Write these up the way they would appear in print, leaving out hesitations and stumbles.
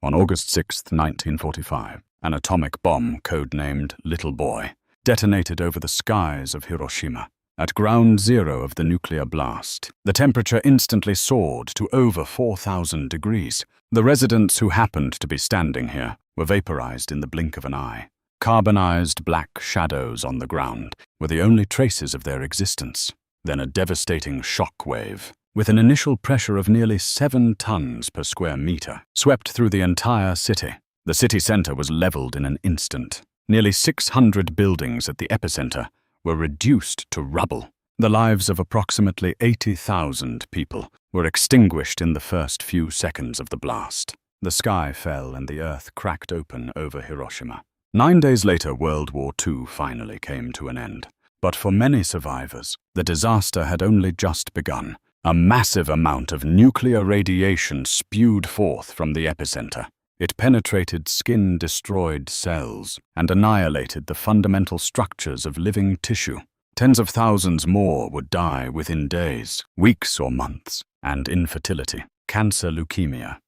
On August 6, 1945, an atomic bomb, codenamed Little Boy, detonated over the skies of Hiroshima. At ground zero of the nuclear blast, the temperature instantly soared to over 4,000 degrees. The residents who happened to be standing here were vaporized in the blink of an eye. Carbonized black shadows on the ground were the only traces of their existence. Then a devastating shock wave, with an initial pressure of nearly 7 tons per square meter, swept through the entire city. The city center was leveled in an instant. Nearly 600 buildings at the epicenter were reduced to rubble. The lives of approximately 80,000 people were extinguished in the first few seconds of the blast. The sky fell and the earth cracked open over Hiroshima. 9 days later, World War II finally came to an end. But for many survivors, the disaster had only just begun. A massive amount of nuclear radiation spewed forth from the epicenter. It penetrated skin-destroyed cells and annihilated the fundamental structures of living tissue. Tens of thousands more would die within days, weeks or months, and infertility, cancer, leukemia,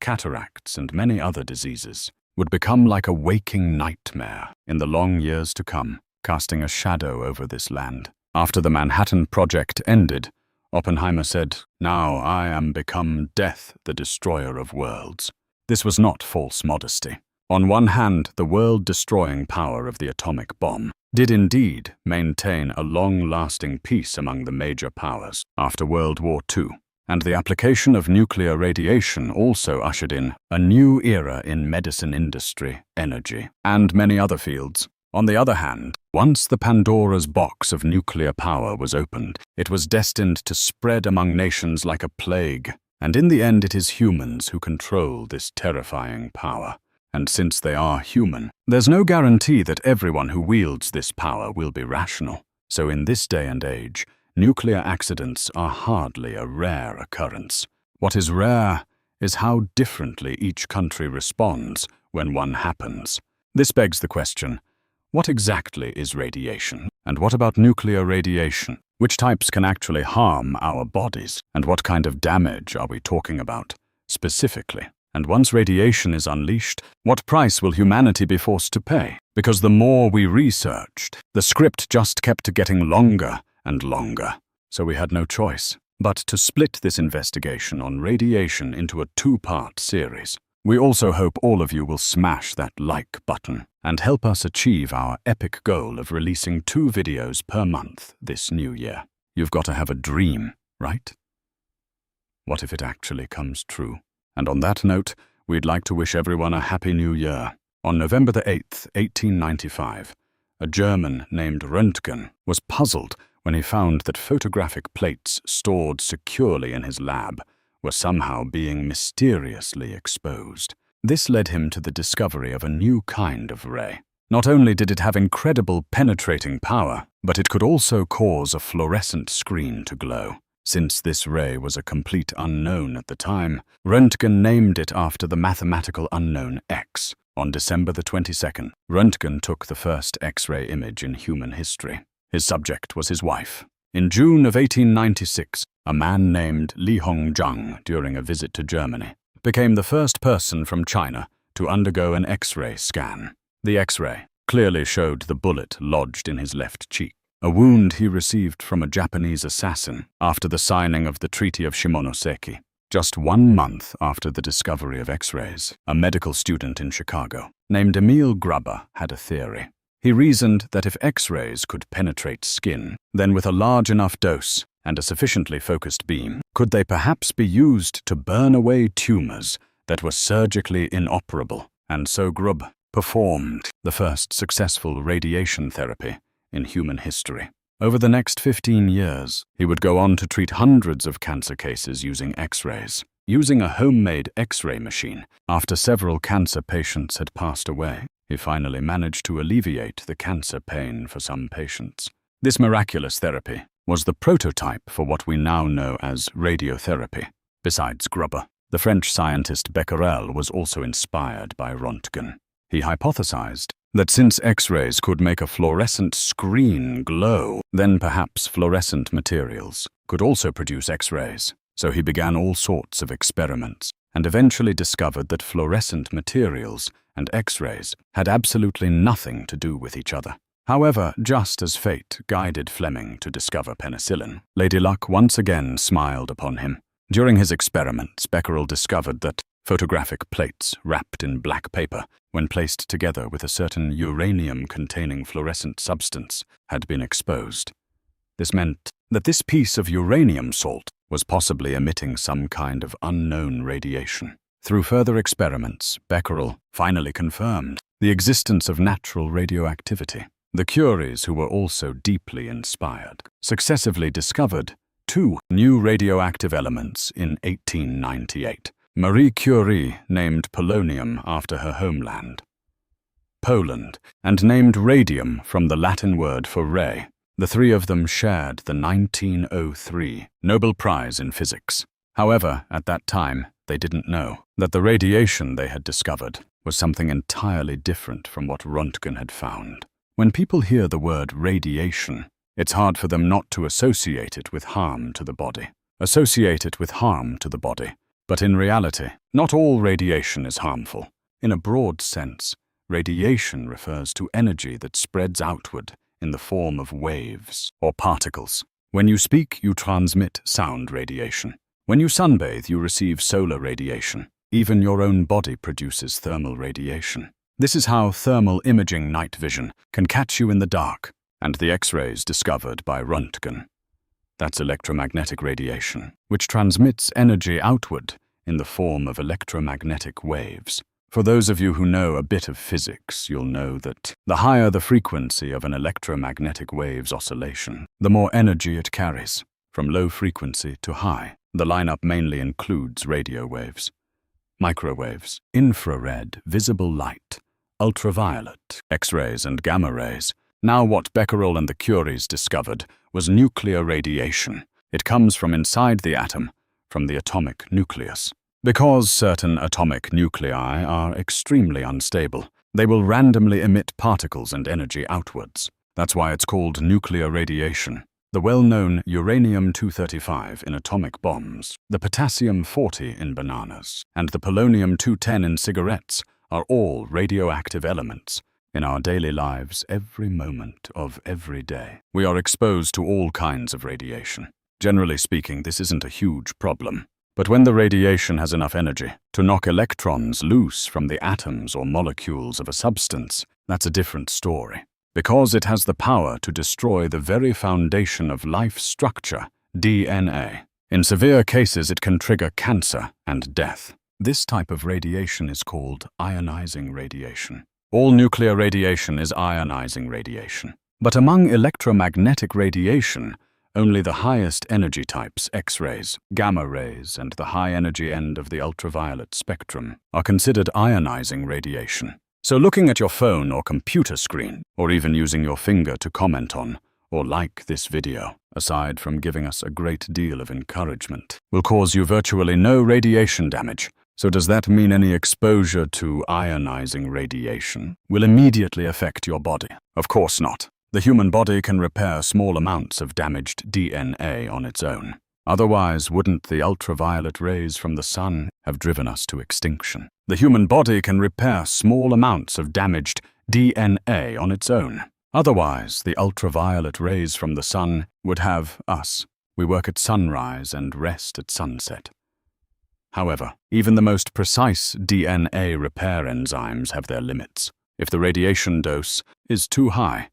cataracts, and many other diseases would become like a waking nightmare in the long years to come, casting a shadow over this land. After the Manhattan Project ended, Oppenheimer said, "Now I am become death, the destroyer of worlds." This was not false modesty. On one hand, the world-destroying power of the atomic bomb did indeed maintain a long-lasting peace among the major powers after World War II, and the application of nuclear radiation also ushered in a new era in medicine industry, energy, and many other fields. On the other hand, once the Pandora's box of nuclear power was opened, it was destined to spread among nations like a plague. And in the end, it is humans who control this terrifying power. And since they are human, there's no guarantee that everyone who wields this power will be rational. So in this day and age, nuclear accidents are hardly a rare occurrence. What is rare is how differently each country responds when one happens. This begs the question, what exactly is radiation? And what about nuclear radiation? Which types can actually harm our bodies? And what kind of damage are we talking about specifically? And once radiation is unleashed, what price will humanity be forced to pay? Because the more we researched, the script just kept getting longer and longer. So we had no choice but to split this investigation on radiation into a 2-part series. We also hope all of you will smash that like button and help us achieve our epic goal of releasing 2 videos per month this new year. You've got to have a dream, right? What if it actually comes true? And on that note, we'd like to wish everyone a happy new year. On November the 8th, 1895, a German named Röntgen was puzzled when he found that photographic plates stored securely in his lab were somehow being mysteriously exposed. This led him to the discovery of a new kind of ray. Not only did it have incredible penetrating power, but it could also cause a fluorescent screen to glow. Since this ray was a complete unknown at the time, Röntgen named it after the mathematical unknown X. On December the 22nd, Röntgen took the first X-ray image in human history. His subject was his wife. In June of 1896, a man named Li Hongzhang, during a visit to Germany, became the first person from China to undergo an X-ray scan. The X-ray clearly showed the bullet lodged in his left cheek, a wound he received from a Japanese assassin after the signing of the Treaty of Shimonoseki. Just 1 month after the discovery of X-rays, a medical student in Chicago named Emil Grubber had a theory. He reasoned that if X-rays could penetrate skin, then with a large enough dose and a sufficiently focused beam, could they perhaps be used to burn away tumors that were surgically inoperable? And so Grubber performed the first successful radiation therapy in human history. Over the next 15 years, he would go on to treat hundreds of cancer cases using X-rays. Using a homemade X-ray machine, after several cancer patients had passed away, he finally managed to alleviate the cancer pain for some patients. This miraculous therapy was the prototype for what we now know as radiotherapy. Besides Grubber, the French scientist Becquerel was also inspired by Röntgen. He hypothesized that since X-rays could make a fluorescent screen glow, then perhaps fluorescent materials could also produce X-rays. So he began all sorts of experiments and eventually discovered that fluorescent materials and X-rays had absolutely nothing to do with each other. However, just as fate guided Fleming to discover penicillin, Lady Luck once again smiled upon him. During his experiments, Becquerel discovered that photographic plates wrapped in black paper, when placed together with a certain uranium-containing fluorescent substance, had been exposed. This meant that this piece of uranium salt was possibly emitting some kind of unknown radiation. Through further experiments, Becquerel finally confirmed the existence of natural radioactivity. The Curies, who were also deeply inspired, successively discovered 2 new radioactive elements in 1898. Marie Curie named polonium after her homeland, Poland, and named radium from the Latin word for ray. The 3 of them shared the 1903 Nobel Prize in Physics. However, at that time, they didn't know that the radiation they had discovered was something entirely different from what Röntgen had found. When people hear the word radiation, it's hard for them not to associate it with harm to the body. But in reality, not all radiation is harmful. In a broad sense, radiation refers to energy that spreads outward in the form of waves or particles. When you speak, you transmit sound radiation. When you sunbathe, you receive solar radiation. Even your own body produces thermal radiation. This is how thermal imaging night vision can catch you in the dark, and the X-rays discovered by Röntgen. That's electromagnetic radiation, which transmits energy outward in the form of electromagnetic waves. For those of you who know a bit of physics, you'll know that the higher the frequency of an electromagnetic wave's oscillation, the more energy it carries, from low frequency to high. The lineup mainly includes radio waves, microwaves, infrared, visible light, ultraviolet, X-rays and gamma rays. Now what Becquerel and the Curies discovered was nuclear radiation. It comes from inside the atom, from the atomic nucleus. Because certain atomic nuclei are extremely unstable, they will randomly emit particles and energy outwards. That's why it's called nuclear radiation. The well-known uranium-235 in atomic bombs, the potassium-40 in bananas, and the polonium-210 in cigarettes are all radioactive elements. In our daily lives, every moment of every day, we are exposed to all kinds of radiation. Generally speaking, this isn't a huge problem. But when the radiation has enough energy to knock electrons loose from the atoms or molecules of a substance, that's a different story. Because it has the power to destroy the very foundation of life structure, DNA. In severe cases, it can trigger cancer and death. This type of radiation is called ionizing radiation. All nuclear radiation is ionizing radiation. But among electromagnetic radiation, only the highest energy types, X-rays, gamma rays, and the high-energy end of the ultraviolet spectrum, are considered ionizing radiation. So looking at your phone or computer screen, or even using your finger to comment on or like this video, aside from giving us a great deal of encouragement, will cause you virtually no radiation damage. So does that mean any exposure to ionizing radiation will immediately affect your body? Of course not. The human body can repair small amounts of damaged DNA on its own. Otherwise, wouldn't the ultraviolet rays from the sun have driven us to extinction? The human body can repair small amounts of damaged DNA on its own. Otherwise, the ultraviolet rays from the sun would have us. We work at sunrise and rest at sunset. However, even the most precise DNA repair enzymes have their limits. If the radiation dose is too high,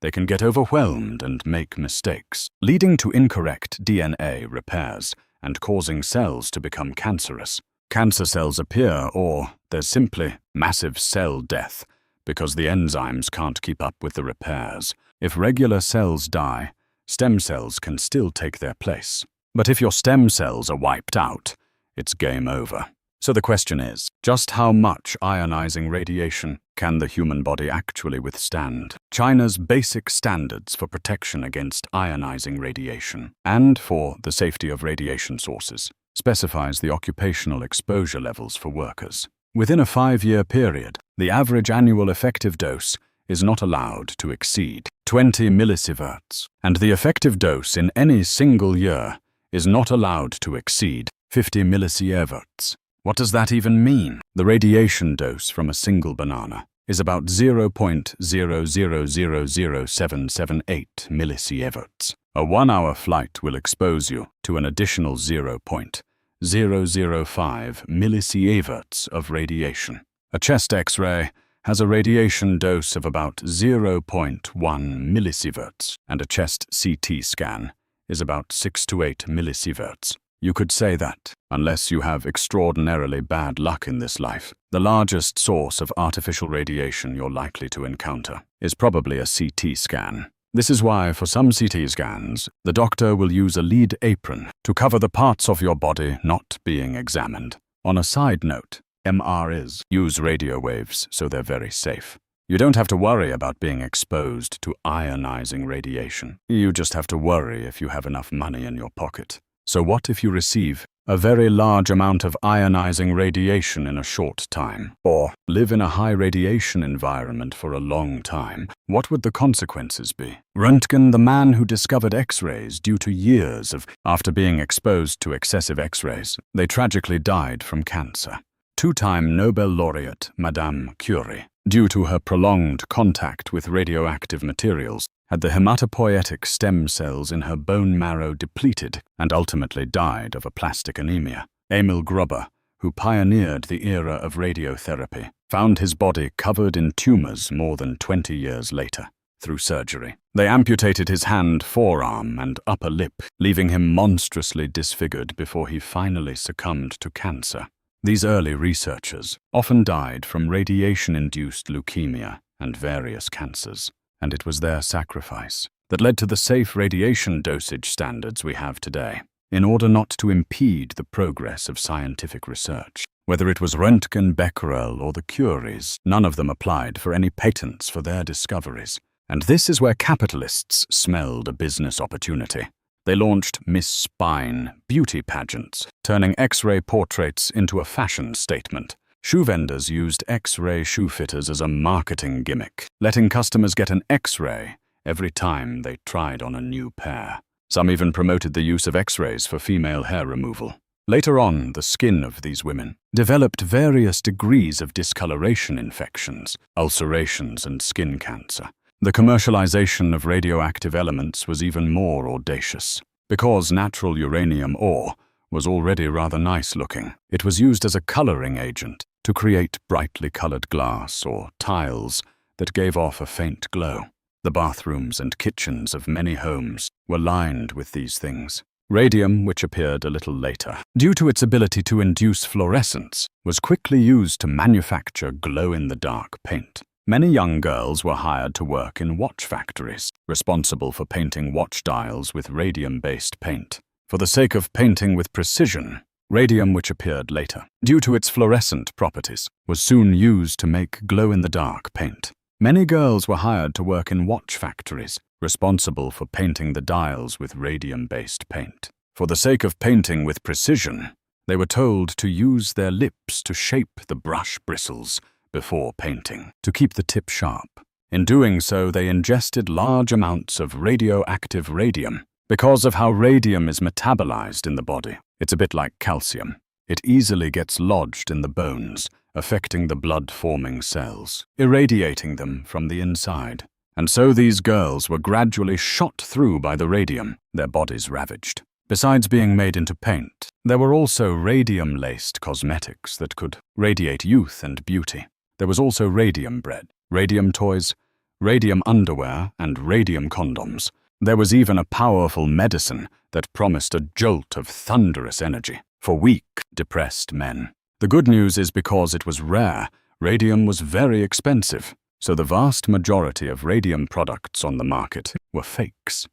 they can get overwhelmed and make mistakes, leading to incorrect DNA repairs and causing cells to become cancerous. Cancer cells appear, or there's simply massive cell death because the enzymes can't keep up with the repairs. If regular cells die, stem cells can still take their place. But if your stem cells are wiped out, it's game over. So the question is, just how much ionizing radiation can the human body actually withstand? China's basic standards for protection against ionizing radiation and for the safety of radiation sources specifies the occupational exposure levels for workers. Within a 5-year period, the average annual effective dose is not allowed to exceed 20 millisieverts, and the effective dose in any single year is not allowed to exceed 50 millisieverts. What does that even mean? The radiation dose from a single banana is about 0.0000778 millisieverts. A 1-hour flight will expose you to an additional 0.005 millisieverts of radiation. A chest X-ray has a radiation dose of about 0.1 millisieverts, and a chest CT scan is about 6 to 8 millisieverts. You could say that, unless you have extraordinarily bad luck in this life, the largest source of artificial radiation you're likely to encounter is probably a CT scan. This is why, for some CT scans, the doctor will use a lead apron to cover the parts of your body not being examined. On a side note, MRIs use radio waves, so they're very safe. You don't have to worry about being exposed to ionizing radiation. You just have to worry if you have enough money in your pocket. So what if you receive a very large amount of ionizing radiation in a short time, or live in a high radiation environment for a long time? What would the consequences be? Röntgen, the man who discovered X-rays due to years after being exposed to excessive X-rays, they tragically died from cancer. Two-time Nobel laureate Madame Curie, due to her prolonged contact with radioactive materials, had the hematopoietic stem cells in her bone marrow depleted and ultimately died of aplastic anemia. Emil Gruber, who pioneered the era of radiotherapy, found his body covered in tumors more than 20 years later, through surgery. They amputated his hand, forearm, and upper lip, leaving him monstrously disfigured before he finally succumbed to cancer. These early researchers often died from radiation-induced leukemia and various cancers, and it was their sacrifice that led to the safe radiation dosage standards we have today. In order not to impede the progress of scientific research, whether it was Röntgen, Becquerel, or the Curies, none of them applied for any patents for their discoveries. And this is where capitalists smelled a business opportunity. They launched Miss Spine beauty pageants, turning X-ray portraits into a fashion statement. Shoe vendors used X-ray shoe fitters as a marketing gimmick, letting customers get an X-ray every time they tried on a new pair. Some even promoted the use of X-rays for female hair removal. Later on, the skin of these women developed various degrees of discoloration infections, ulcerations, and skin cancer. The commercialization of radioactive elements was even more audacious. Because natural uranium ore was already rather nice-looking, it was used as a coloring agent to create brightly colored glass or tiles that gave off a faint glow. The bathrooms and kitchens of many homes were lined with these things. Radium, which appeared a little later, due to its ability to induce fluorescence, was quickly used to manufacture glow-in-the-dark paint. Many young girls were hired to work in watch factories, responsible for painting watch dials with radium-based paint. For the sake of painting with precision, radium, which appeared later, due to its fluorescent properties, was soon used to make glow-in-the-dark paint. Many girls were hired to work in watch factories, responsible for painting the dials with radium-based paint. For the sake of painting with precision, they were told to use their lips to shape the brush bristles before painting, to keep the tip sharp. In doing so, they ingested large amounts of radioactive radium. Because of how radium is metabolized in the body, it's a bit like calcium. It easily gets lodged in the bones, affecting the blood-forming cells, irradiating them from the inside. And so these girls were gradually shot through by the radium, their bodies ravaged. Besides being made into paint, there were also radium-laced cosmetics that could radiate youth and beauty. There was also radium bread, radium toys, radium underwear, and radium condoms. There was even a powerful medicine that promised a jolt of thunderous energy for weak, depressed men. The good news is because it was rare, radium was very expensive, so the vast majority of radium products on the market were fakes.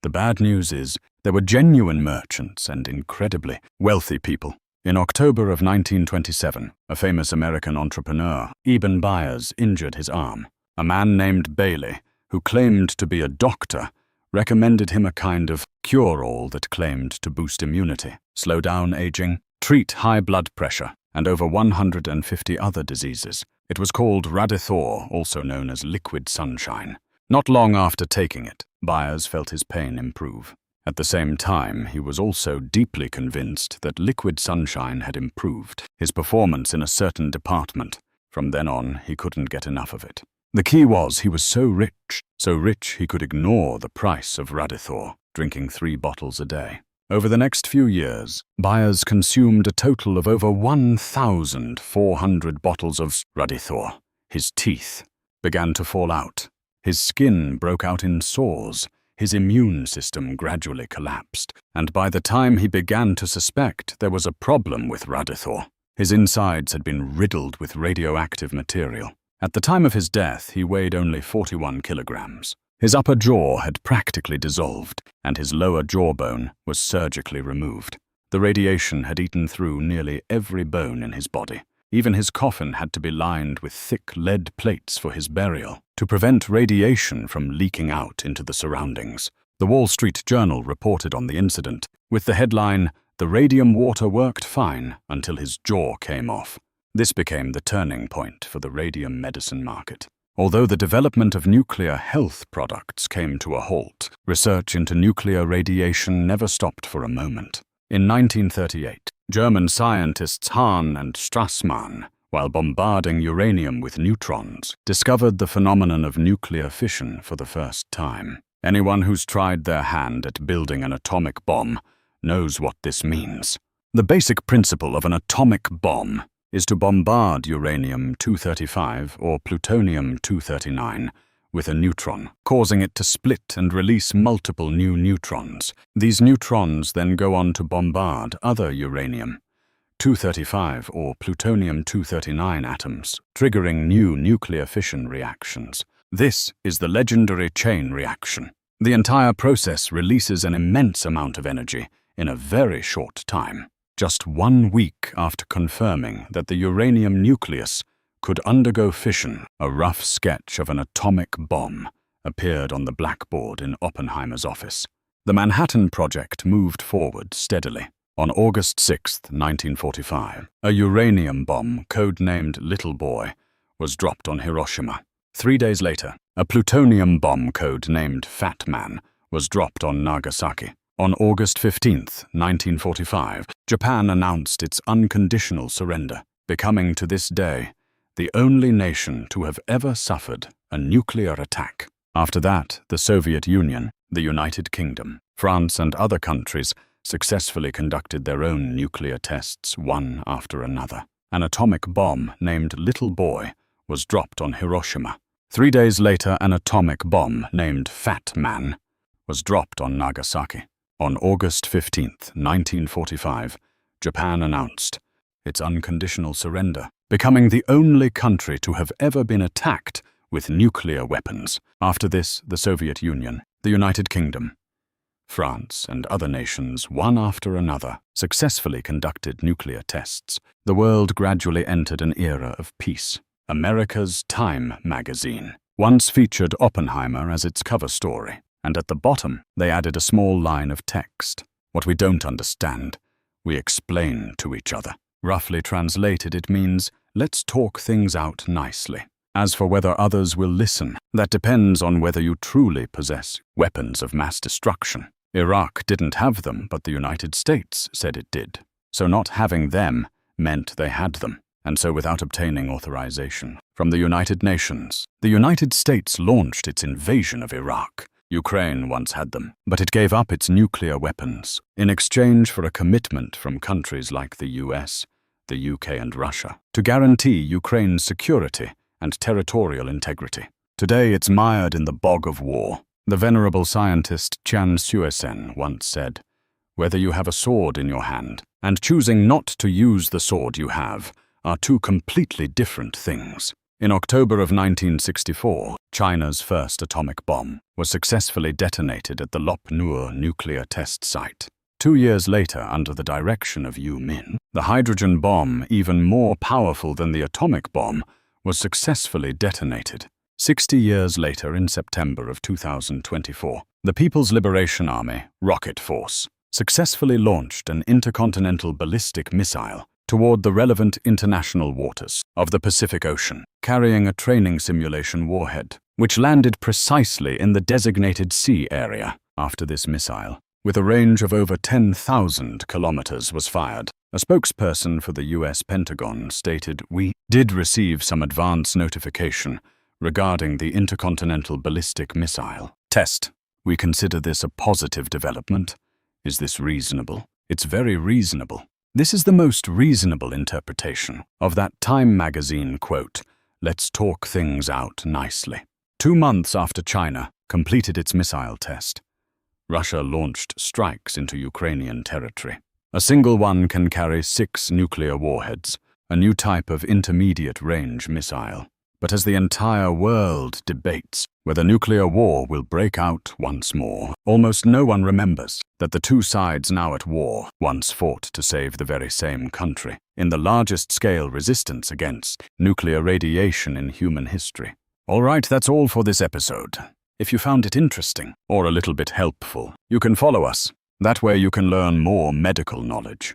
The bad news is there were genuine merchants and incredibly wealthy people. In October of 1927, a famous American entrepreneur, Eben Byers, injured his arm. A man named Bailey, who claimed to be a doctor, recommended him a kind of cure-all that claimed to boost immunity, slow down aging, treat high blood pressure, and over 150 other diseases. It was called Radithor, also known as liquid sunshine. Not long after taking it, Byers felt his pain improve, At the same time, he was also deeply convinced that liquid sunshine had improved his performance in a certain department. From then on, he couldn't get enough of it. The key was he was so rich he could ignore the price of Radithor, drinking 3 bottles a day. Over the next few years, Byers consumed a total of over 1,400 bottles of Radithor. His teeth began to fall out. His skin broke out in sores. His immune system gradually collapsed, and by the time he began to suspect there was a problem with Radithor, his insides had been riddled with radioactive material. At the time of his death, he weighed only 41 kilograms. His upper jaw had practically dissolved, and his lower jawbone was surgically removed. The radiation had eaten through nearly every bone in his body. Even his coffin had to be lined with thick lead plates for his burial, to prevent radiation from leaking out into the surroundings. The Wall Street Journal reported on the incident, with the headline, "The radium water worked fine until his jaw came off." This became the turning point for the radium medicine market. Although the development of nuclear health products came to a halt, research into nuclear radiation never stopped for a moment. In 1938, German scientists Hahn and Strassmann, while bombarding uranium with neutrons, discovered the phenomenon of nuclear fission for the first time. Anyone who's tried their hand at building an atomic bomb knows what this means. The basic principle of an atomic bomb is to bombard uranium-235 or plutonium-239 with a neutron, causing it to split and release multiple new neutrons. These neutrons then go on to bombard other uranium-235 or plutonium-239 atoms, triggering new nuclear fission reactions. This is the legendary chain reaction. The entire process releases an immense amount of energy in a very short time. Just 1 week after confirming that the uranium nucleus could undergo fission, a rough sketch of an atomic bomb appeared on the blackboard in Oppenheimer's office. The Manhattan Project moved forward steadily. On August 6, 1945, a uranium bomb, codenamed Little Boy, was dropped on Hiroshima. 3 days later, a plutonium bomb codenamed Fat Man was dropped on Nagasaki. On August 15, 1945, Japan announced its unconditional surrender, becoming to this day the only nation to have ever suffered a nuclear attack. After that, the Soviet Union, the United Kingdom, France and other countries successfully conducted their own nuclear tests one after another. An atomic bomb named Little Boy was dropped on Hiroshima. 3 days later, an atomic bomb named Fat Man was dropped on Nagasaki. On August 15, 1945, Japan announced its unconditional surrender, becoming the only country to have ever been attacked with nuclear weapons. After this, the Soviet Union, the United Kingdom, France, and other nations, one after another, successfully conducted nuclear tests. The world gradually entered an era of peace. America's Time magazine once featured Oppenheimer as its cover story, and at the bottom they added a small line of text. "What we don't understand, we explain to each other." Roughly translated, it means, let's talk things out nicely. As for whether others will listen, that depends on whether you truly possess weapons of mass destruction. Iraq didn't have them, but the United States said it did. So not having them meant they had them. And so without obtaining authorization from the United Nations, the United States launched its invasion of Iraq. Ukraine once had them, but it gave up its nuclear weapons in exchange for a commitment from countries like the US, the UK and Russia to guarantee Ukraine's security and territorial integrity. Today it's mired in the bog of war. The venerable scientist Chan Suesen once said, "Whether you have a sword in your hand and choosing not to use the sword you have are two completely different things." In October of 1964, China's first atomic bomb was successfully detonated at the Lop Nur nuclear test site. 2 years later, under the direction of Yu Min, the hydrogen bomb, even more powerful than the atomic bomb, was successfully detonated. 60 years later, in September of 2024, the People's Liberation Army, Rocket Force, successfully launched an intercontinental ballistic missile toward the relevant international waters of the Pacific Ocean, carrying a training simulation warhead, which landed precisely in the designated sea area. After this missile with a range of over 10,000 kilometers, was fired. A spokesperson for the U.S. Pentagon stated, "We did receive some advance notification regarding the intercontinental ballistic missile test. We consider this a positive development. Is this reasonable? It's very reasonable." This is the most reasonable interpretation of that Time magazine quote, "Let's talk things out nicely." 2 months after China completed its missile test, Russia launched strikes into Ukrainian territory. A single one can carry 6 nuclear warheads, a new type of intermediate-range missile. But as the entire world debates whether nuclear war will break out once more, almost no one remembers that the two sides now at war once fought to save the very same country in the largest-scale resistance against nuclear radiation in human history. All right, that's all for this episode. If you found it interesting or a little bit helpful, you can follow us. That way you can learn more medical knowledge.